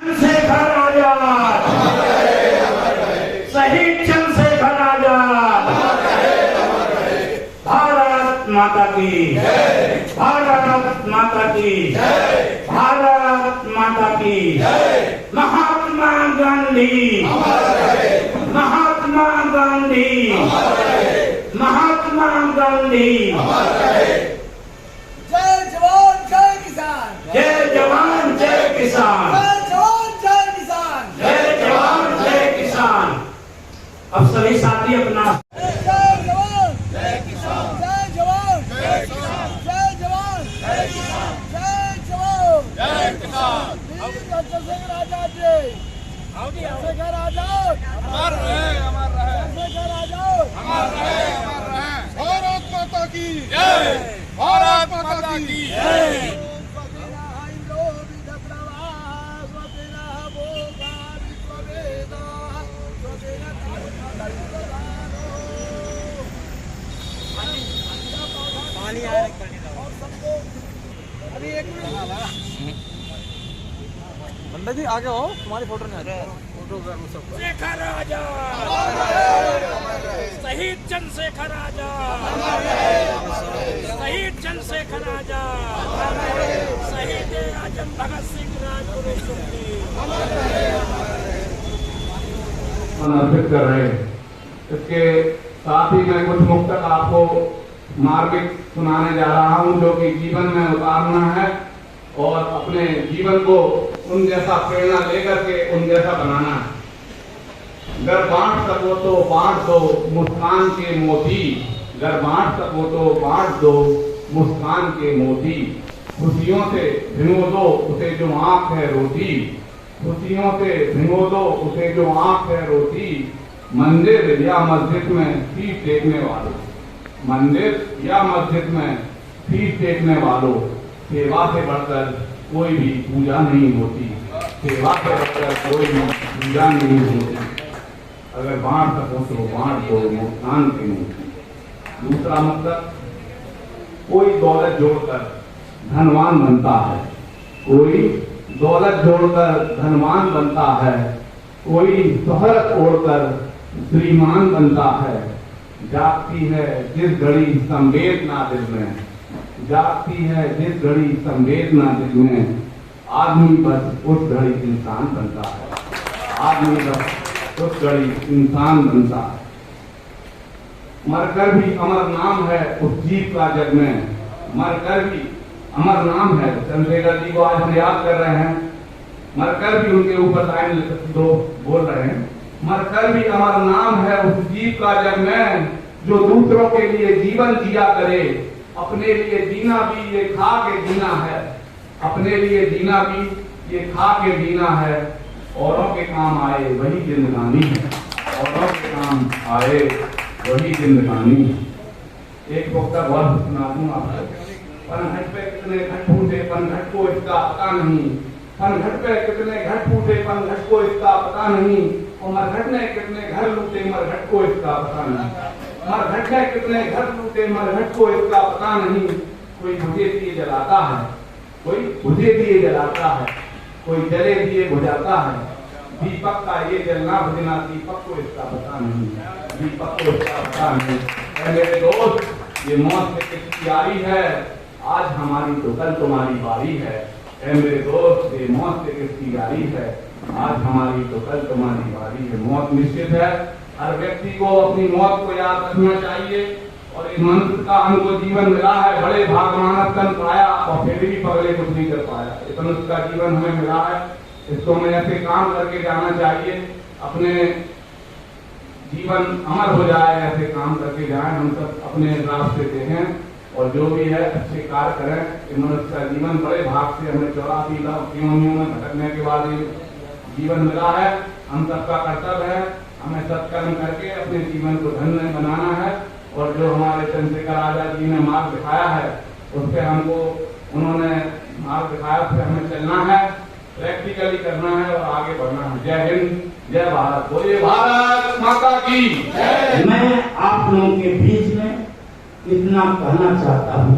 चंद्रशेखर आजाद, शहीद चंद्रशेखर आजाद। भारत माता की, भारत माता की, भारत माता की। महात्मा गांधी, महात्मा गांधी, महात्मा गांधी। जय जवान जय किसान, जय जवान जय किसान, जय जवान जय किसान, जय जवान जय किसान। अब सभी साथी अपना जय जवान जय किसान, जय जवान जय किसान, जय जवान जय किसान, जय जवान जय किसान। चंद्रशेखर आजाद जी, चंद्रशेखर आजाद अमर रहे, अमर रहे, चंद्रशेखर आजाद अमर रहे, अमर रहे। भारत माता की जय, भारत माता की जय। अभी एक मिनट बंदा जी आगे हो, तुम्हारी फोटो नहीं आ रही। चंद्रशेखर आजाद, शहीद चंद्रशेखर आजाद, शहीद चंद्रशेखर आजाद, शहीद आजम भगत सिंह राजगुरु सुखदेव। समर्पित कर रहे हैं। इसके साथ ही मैं कुछ मुक्तक आपको मार्मिक सुनाने जा रहा हूं, जो कि जीवन में उतारना है और अपने जीवन को उन जैसा प्रेरणा लेकर के उन जैसा बनाना है। अगर बांट सको तो बांट दो मुस्कान के मोती, अगर बांट सको तो बांट दो मुस्कान के मोती। खुशियों से भिगो दो उसे जो आंख है रोटी, खुशियों से भिगो दो उसे जो आंख है रोटी। मंदिर या मस्जिद में शीश टेकने वालों, मंदिर या मस्जिद में शीश टेकने वालों, सेवा से बढ़कर कोई भी पूजा नहीं होती, सेवा से बढ़कर कोई भी पूजा नहीं होती। अगर बांट सको तो बांट दो मुस्कान के मोती। दूसरा मतलब, कोई दौलत जोड़कर धनवान बनता है, कोई दौलत जोड़कर धनवान बनता है, कोई शोहरत ओढ़कर श्रीमान बनता है। जागती है जिस घड़ी संवेदना दिल में, जागती है जिस घड़ी संवेदना दिल में, आदमी बस उस घड़ी इंसान बनता है, आदमी बस उस घड़ी इंसान बनता है। मरकर भी अमर नाम है उस जीत का जग में, मरकर भी अमर नाम है। चंद्रशेखर जी को आज हम याद कर रहे हैं, मरकर भी उनके ऊपर लाइन दो बोल रहे हैं। मरकर भी अमर नाम है उस जीत का जग में, जो दूसरों के लिए जीवन जिया करे, अपने लिए जीना भी ये खा के जीना है, अपने लिए जीना भी ये खा के जीना है। औरों के काम आए वही जिंदगानी है, औरों के काम आए वही जिंदगानी है। एक वक्त वर्ष सुना दूं आपको। पनघट पे कितने घट फूटे पनघट को इसका पता नहीं, पनघट पे कितने घट फूटे पनघट को इसका पता नहीं। और मरघट ने कितने घर लूटे मरघट को इसका पता नहीं, मरघट ने कितने घर लूटे मरघट को इसका पता नहीं। कोई बुझे दिए जलाता है, कोई बुझे दिए जलाता है, कोई जले दिए बुझाता है। दीपक का ये जलना बुझना दीपक को इसका पता नहीं, दीपक को इसका पता नहीं। मेरे दोस्त, ये मौत से किसकी यारी है, आज हमारी तो कल तुम्हारी बारी है। मेरे दोस्त, ये मौत से किसकी यारी है, आज हमारी तो कल तुम्हारी बारी है। मौत निश्चित है, हर व्यक्ति को अपनी मौत को याद रखना चाहिए। और इस मनुष्य का हमको जीवन मिला है, बड़े भागमानस तन पाया और फिर भी पगले कुछ नहीं कर पाया। इस मनुष्य का जीवन हमें मिला है, इसको हमें ऐसे काम करके जाना चाहिए, अपने जीवन अमर हो जाए, ऐसे काम करके जाए, हम सब अपने रास्ते देखें और जो भी है अच्छे कार्य करें। इस मनुष्य का जीवन बड़े भाग से हमें 84 लाख योनियों में भटकने के बाद जीवन मिला है। हम सबका कर्तव्य है हमें सत्कर्म करके अपने जीवन को धन्य बनाना है। और जो हमारे चंद्रशेखर आजाद जी ने मार्ग दिखाया है, उससे हमको उन्होंने मार्ग दिखाया, उससे हमें चलना है, प्रैक्टिकली करना है और आगे बढ़ना है। जय हिंद, जय भारत, बोलिए भारत माता की जय। मैं आप लोगों के बीच में इतना कहना चाहता हूं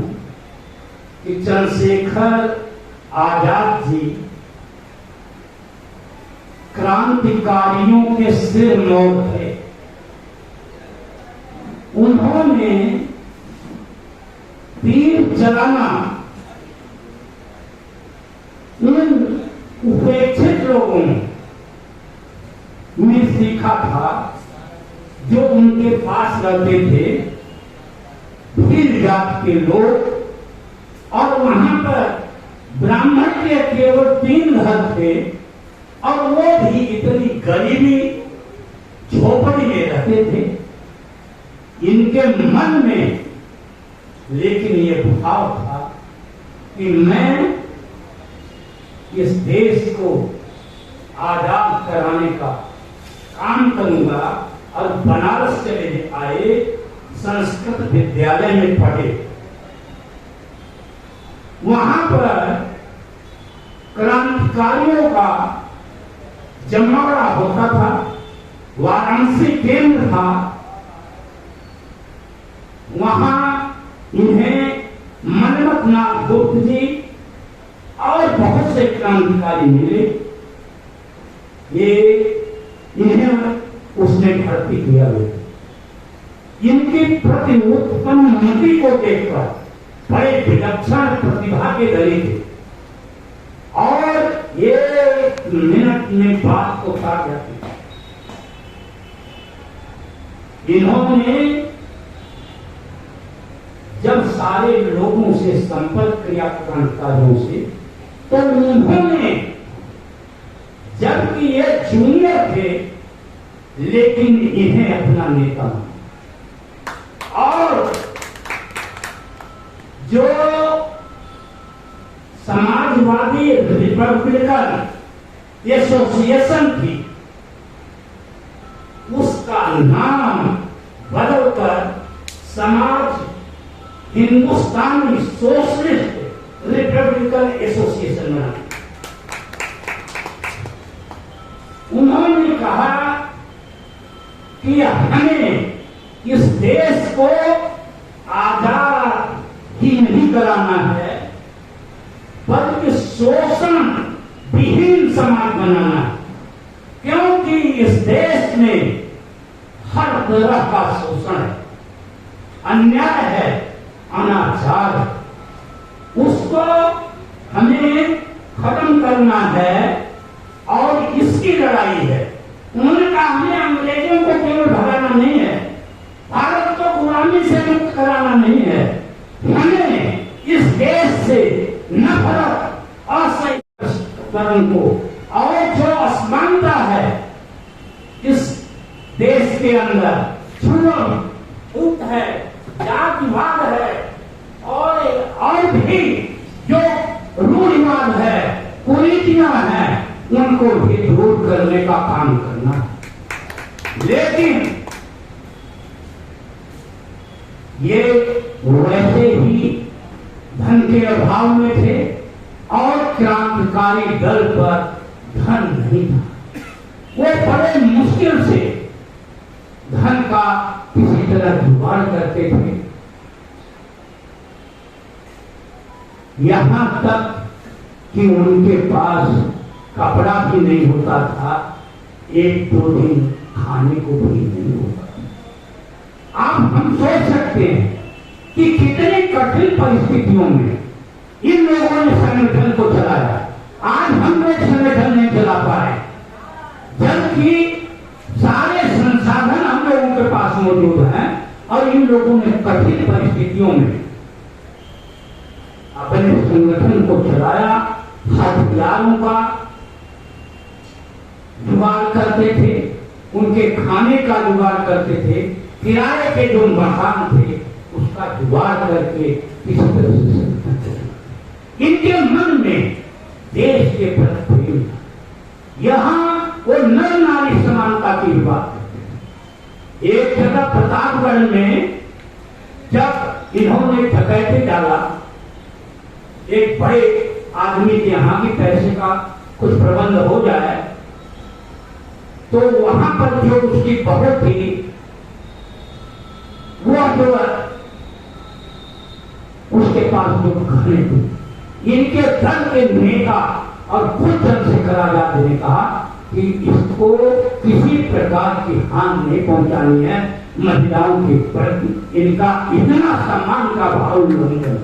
कि चंद्रशेखर आजाद जी क्रांतिकारियों के सिर मोड़ थे। उन्होंने तीर चलाना इन उपेक्षित लोगों में सीखा था जो उनके पास रहते थे, भील जात के लोग। और वहां पर ब्राह्मण के केवल 3 घर थे और वो भी इतनी गरीबी झोपड़ी में रहते थे। इनके मन में लेकिन ये भाव था कि मैं इस देश को आजाद कराने का काम करूंगा। और बनारस चले आए, संस्कृत विद्यालय में पढ़े। वहां पर क्रांतिकारियों का जमावड़ा होता था। वाराणसी केंद्र था। वहां इन्हें मनमथनाथ गुप्त जी और बहुत से क्रांतिकारी मिले। ये इन्हें उसने भर्ती किया। इनकी प्रति उत्पन्न मति को देखकर बड़े विलक्षण प्रतिभा के धनी थे और ये मिनट में बात को काट जाती। इन्होंने जब सारे लोगों से संपर्क किया क्रांतिकारियों से, तो उन्होंने, जबकि ये जूनियर थे लेकिन इन्हें अपना नेता माना। और जो समाजवादी रिपब्लिकन एसोसिएशन थी, उसका नाम बदलकर समाज हिंदुस्तानी सोशलिस्ट रिपब्लिकन एसोसिएशन बना। उन्होंने कहा कि हमें इस देश को आजाद ही नहीं कराना है, बल्कि शोषण विहीन समाज बनाना है। क्योंकि इस देश में हर तरह का शोषण है, अन्याय है, अनाचार है। उसको हमें खत्म करना है और इसकी लड़ाई है। उन्होंने कहा हमें अंग्रेजों को केवल भगाना नहीं है, भारत को गुलामी से मुक्त कराना नहीं है, हमें इस देश से नफरत, असहिष्णुता को और जो असमानता है इस देश के अंदर, छूट है, जातिवाद है और भी जो रूढ़िवाद है, कुरीतियां हैं, उनको भी दूर करने का काम करना। लेकिन ये वैसे ही धन के अभाव में थे और क्रांतिकारी दल पर धन नहीं था। वो बड़े मुश्किल से धन का किसी तरह जुगाड़ करते थे। यहां तक कि उनके पास कपड़ा भी नहीं होता था, 1-2 दिन खाने को भी नहीं होता। आप हम सोच सकते हैं कि कितनी कठिन परिस्थितियों में इन लोगों ने संगठन को चलाया। आज हम लोग संगठन नहीं चला पाए, जबकि सारे संसाधन हम लोगों के पास मौजूद हैं और इन लोगों ने कठिन परिस्थितियों में अपने संगठन को चलाया। हथियारों का जुगाड़ करते थे, उनके खाने का जुगाड़ करते थे, किराए के जो मकान थे उसका जुगाड़ करके किसी तरह से इनके मन में देश के प्रति प्रेम था। यहाँ वो नर नारी समानता की बात करते थे। एक जगह प्रतापगढ़ में जब इन्होंने डकैती डाला, एक बड़े आदमी के यहाँ की पैसे का कुछ प्रबंध हो जाए, तो वहां पर जो उसकी बहू थी, वो जो उसके पास जो घरे थे, इनके दल के नेता और खुद जन से कराया ने कहा कि इसको किसी प्रकार की हानि नहीं पहुंचानी है। महिलाओं के प्रति इनका इतना सम्मान का भाव उल्लंघन।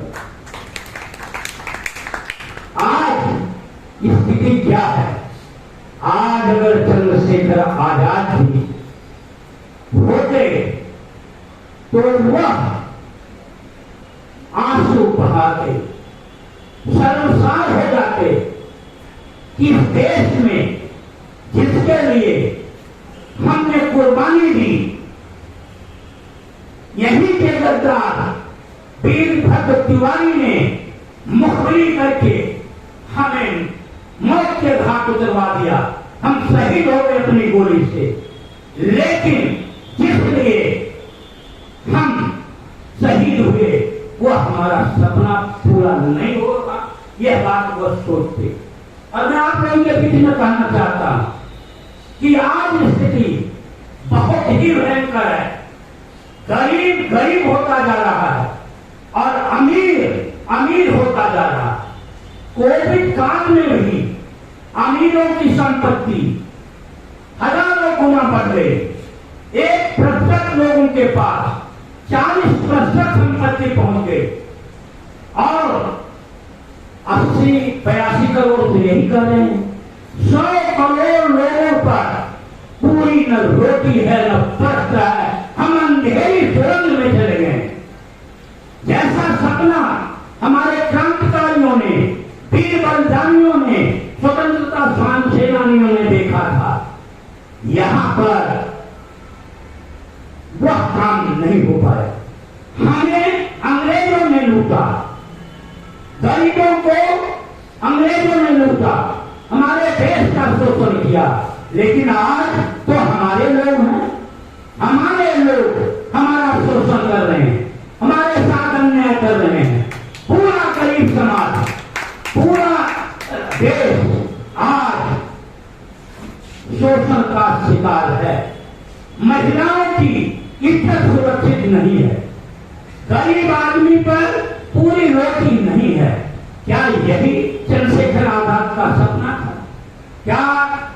आज स्थिति क्या है? आज अगर चंद्रशेखर आजाद जी होते तो वह आंसू बहाते, शर्मसार हो जाते कि इस देश में जिसके लिए हमने कुर्बानी दी, यही के गद्दार वीरभद्र तिवारी ने मुखबिरी करके हमें मौत के घाट उतरवा दिया। हम शहीद हो गए अपनी गोली से, लेकिन जिसलिए हम शहीद हुए वो हमारा सपना पूरा नहीं होगा, यह बात वो सोचते। और मैं आप लोगों के बीच में कहना चाहता हूं कि आज स्थिति बहुत ही भयंकर है। गरीब गरीब होता जा रहा है और अमीर अमीर होता जा रहा है। कोविड काल में भी अमीरों की संपत्ति हजारों गुना बढ़ गई। 1% लोगों के पास 40% संपत्ति पहुंच गई और 80-82 करोड़ तो यही कर रहे हैं। 100 करोड़ लोगों पर पूरी न रोटी है न वस्त्र है। हम अंधेरी सुरंग में चले गए। जैसा सपना हमारे क्रांतिकारियों ने, वीर बलिदानियों ने, स्वतंत्रता सेनानियों ने देखा था, यहां पर वह काम नहीं हो पाया। हमें अंग्रेजों ने लूटा, गरीबों को अंग्रेजों ने लूटा, हमारे देश का शोषण किया। लेकिन आज तो हमारे लोग हैं, हमारे लोग हमारा शोषण कर रहे हैं, हमारे साथ अन्याय कर रहे हैं। पूरा गरीब समाज, पूरा देश आज शोषण का शिकार है। महिलाओं की इज्जत सुरक्षित नहीं है। गरीब आदमी पर पूरी रोटी नहीं है। क्या यही चंद्रशेखर आजाद का सपना था? क्या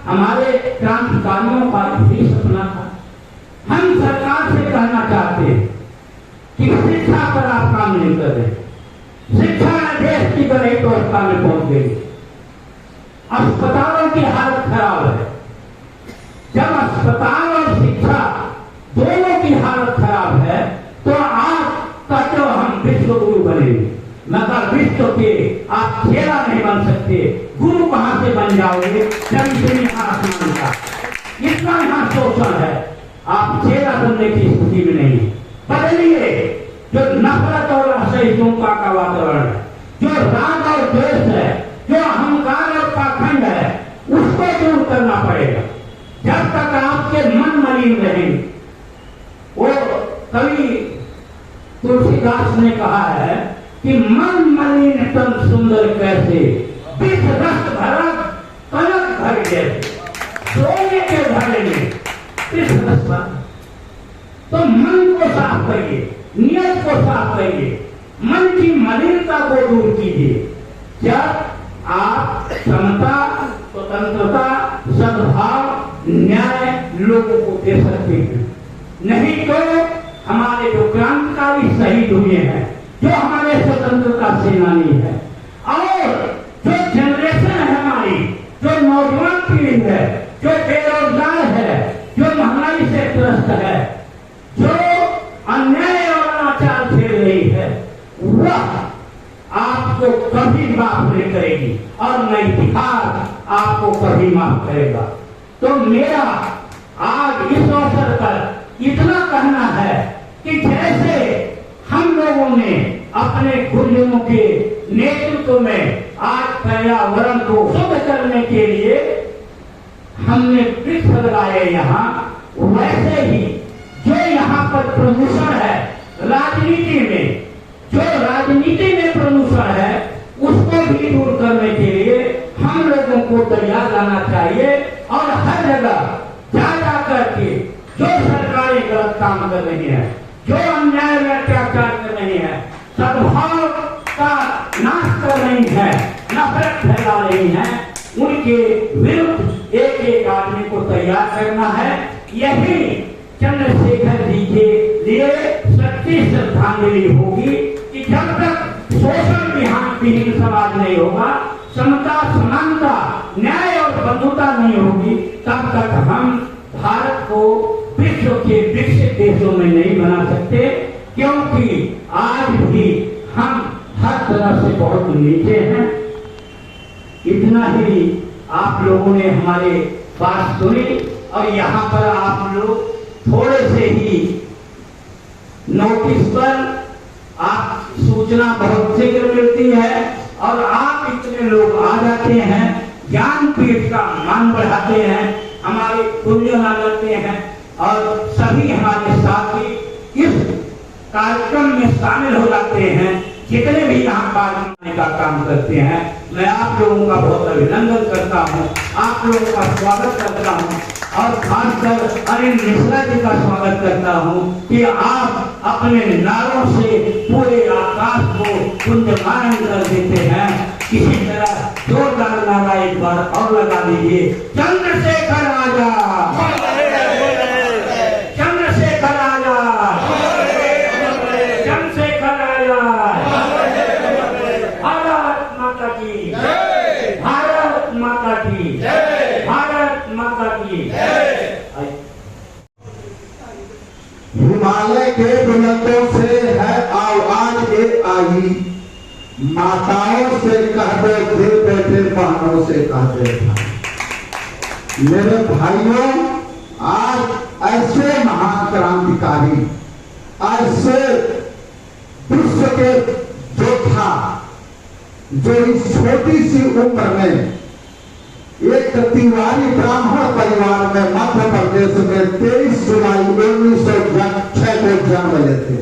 हमारे क्रांतिकारियों का यही सपना था? हम सरकार से कहना चाहते हैं कि शिक्षा पर आप काम नहीं कर रहे। शिक्षा देश की गरीब अवस्था में पहुंच गई। अस्पतालों की हालत खराब है। जब अस्पताल और शिक्षा दोनों की हालत खराब है तो आप कहते हो हम विश्व गुरु बनेंगे, मगर विश्व के आप चेला नहीं बन सकते। गुरु कहां से बन जाओगे जब इतनी आसमान का इतना यहां शोषण है? आप चेला बनने की स्थिति में नहीं। बदलिए जो नफरत और असहिष्णुता का वातावरण है, जो राग और द्वेष है, जो अहंकार और पाखंड है, उसको दूर करना पड़ेगा। जब तक आपके मन मलिन रहेंगे, वो कवि तुलसीदास ने कहा है कि मन मलिन तन सुंदर कैसे, विष रस भरा कनक भर जैसे। सोने के घड़े में विष रस भरा। तो मन को साफ करिए, नियत को साफ करिए, मन की मलिनता को दूर कीजिए। जब आप समता, स्वतंत्रता, सद्भाव, न्याय लोगों को दे सकते हैं। नहीं तो हमारे जो क्रांतिकारी शहीद हुए हैं, जो हमारे स्वतंत्रता सेनानी है, और जो जनरेशन है हमारी, जो नौजवान पीढ़ी है, जो बेरोजगार है, जो महंगाई से त्रस्त है, जो अन्याय और अनाचार झेल रही है, वह आपको कभी माफ नहीं करेगी और न इतिहास आपको कभी माफ करेगा। तो मेरा आज इस अवसर पर इतना कहना है कि जैसे हम लोगों ने अपने गुरुजनों के नेतृत्व में आज पर्यावरण को शुद्ध करने के लिए हमने वृक्ष लगाए यहाँ, वैसे ही जो यहाँ पर प्रदूषण है राजनीति में, जो राजनीति में प्रदूषण है, उसको भी दूर करने के लिए हम लोगों को तैयार रहना चाहिए। और हर जगह जा करके जो सरकारें गलत काम कर रही हैं, जो अन्याय में अत्याचार कर रही हैं, सद्भाव का नाश कर रही हैं, नफरत फैला रही हैं, उनके विरुद्ध एक एक आदमी को तैयार करना है। यही चंद्रशेखर जी के लिए सच्ची श्रद्धांजलि होगी कि जब तक शोषण विहीन समाज नहीं होगा, समता, समानता, न्याय और बंधुता नहीं होगी, तब तक हम भारत को विश्व के विकसित देशों में नहीं बना सकते। क्योंकि आज भी हम हर तरह से बहुत नीचे हैं। इतना ही आप लोगों ने हमारे बात सुनी और यहाँ पर आप लोग थोड़े से ही नोटिस पर आप सूचना बहुत शीघ्र मिलती है और आप इतने लोग आ जाते हैं, ज्ञानपीठ का मान बढ़ाते हैं, हमारे पुण्य लगाते हैं और सभी हमारे साथी इस कार्यक्रम में शामिल हो जाते हैं। जितने भी यहाँ कार्यक्रम का काम करते हैं, मैं आप लोगों का बहुत अभिनंदन करता हूँ, आप लोगों का स्वागत करता हूँ और खासकर अनिल मिश्रा जी का स्वागत करता हूँ कि आप अपने नारों से पूरे आकाश को कुंजमान कर देते हैं। किसी तरह जोरदार नारा एक बार और लगा दीजिए, चंद्रशेखर आजाद, चंद्रशेखर आजाद, चंद्रशेखर आजाद, भारत माता की, भारत माता की, भारत माता की। हिमालय के बुलंदों से है आवाज ये आई, माताओं से कहते थे बैठे बहनों से कहते थे। मेरे भाइयों, आज ऐसे महान क्रांतिकारी, ऐसे विश्व के योद्धा जो इस छोटी सी उम्र में एक तिवारी ब्राह्मण परिवार में मध्य प्रदेश में 23 जुलाई 1906 को जन्म लेते।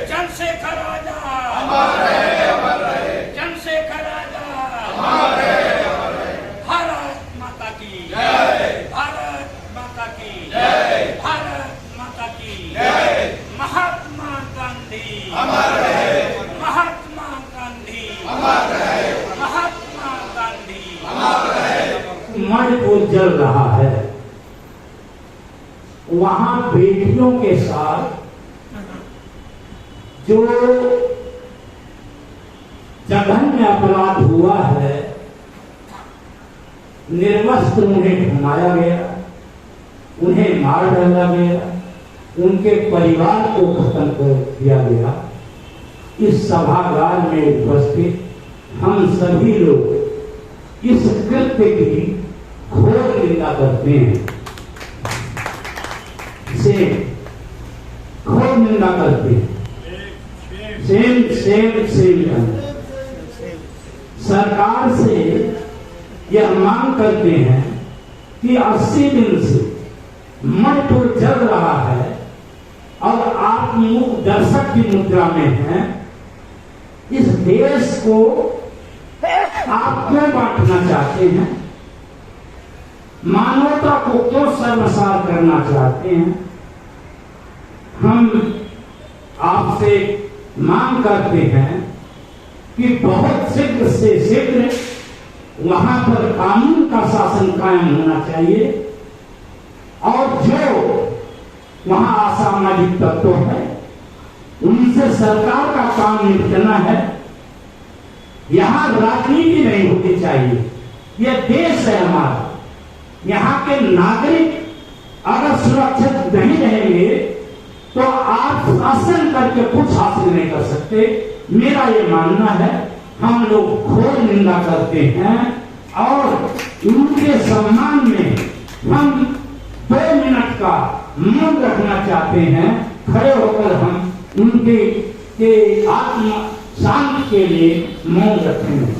चंद्रशेखर आजाद, अमर रहे, अमर रहे, चंद्रशेखर आजाद, अमर रहे, अमर रहे, भारत माता की जय, भारत माता की जय, भारत माता की जय, महात्मा गांधी अमर रहे, महात्मा गांधी अमर रहे, महात्मा गांधी अमर रहे। मणिपुर जल रहा है, वहां बेटियों के साथ जो जघन्य अपराध हुआ है, निर्वस्त्र उन्हें घुमाया गया, उन्हें मार डाला गया, उनके परिवार को खत्म कर दिया गया। इस सभागार में उपस्थित हम सभी लोग इस कृत्य की घोर निंदा करते हैं, से घोर निंदा करते हैं। सेम सेम सेम सरकार से यह मांग करते हैं कि 80 दिन से मणिपुर जल रहा है और आप मूक दर्शक की मुद्रा में हैं। इस देश को आप क्यों बांटना चाहते हैं? मानवता को क्यों सर्वसार करना चाहते हैं? हम आपसे मांग करते हैं कि बहुत शीघ्र से शीघ्र वहां पर कानून का शासन कायम होना चाहिए और जो वहां असामाजिक तत्व है उनसे सरकार का काम निपटना है। यहाँ राजनीति नहीं होनी चाहिए। यह देश है हमारा, यहाँ के नागरिक अगर सुरक्षित नहीं रहेंगे तो आप शासन करके कुछ हासिल नहीं कर सकते। मेरा ये मानना है, हम लोग घोर निंदा करते हैं और उनके सम्मान में हम 2 मिनट का मौन रखना चाहते हैं। खड़े होकर हम उनके आत्मा शांति के लिए मौन रखेंगे।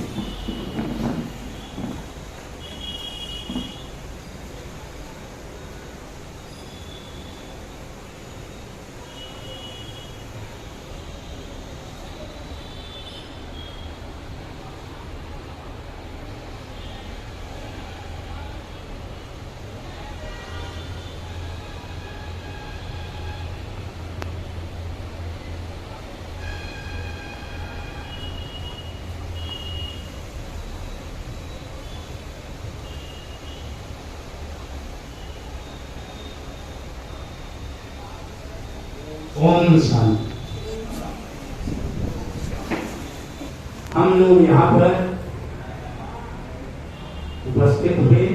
ओम शांति। हम लोग यहाँ पर उपस्थित हुए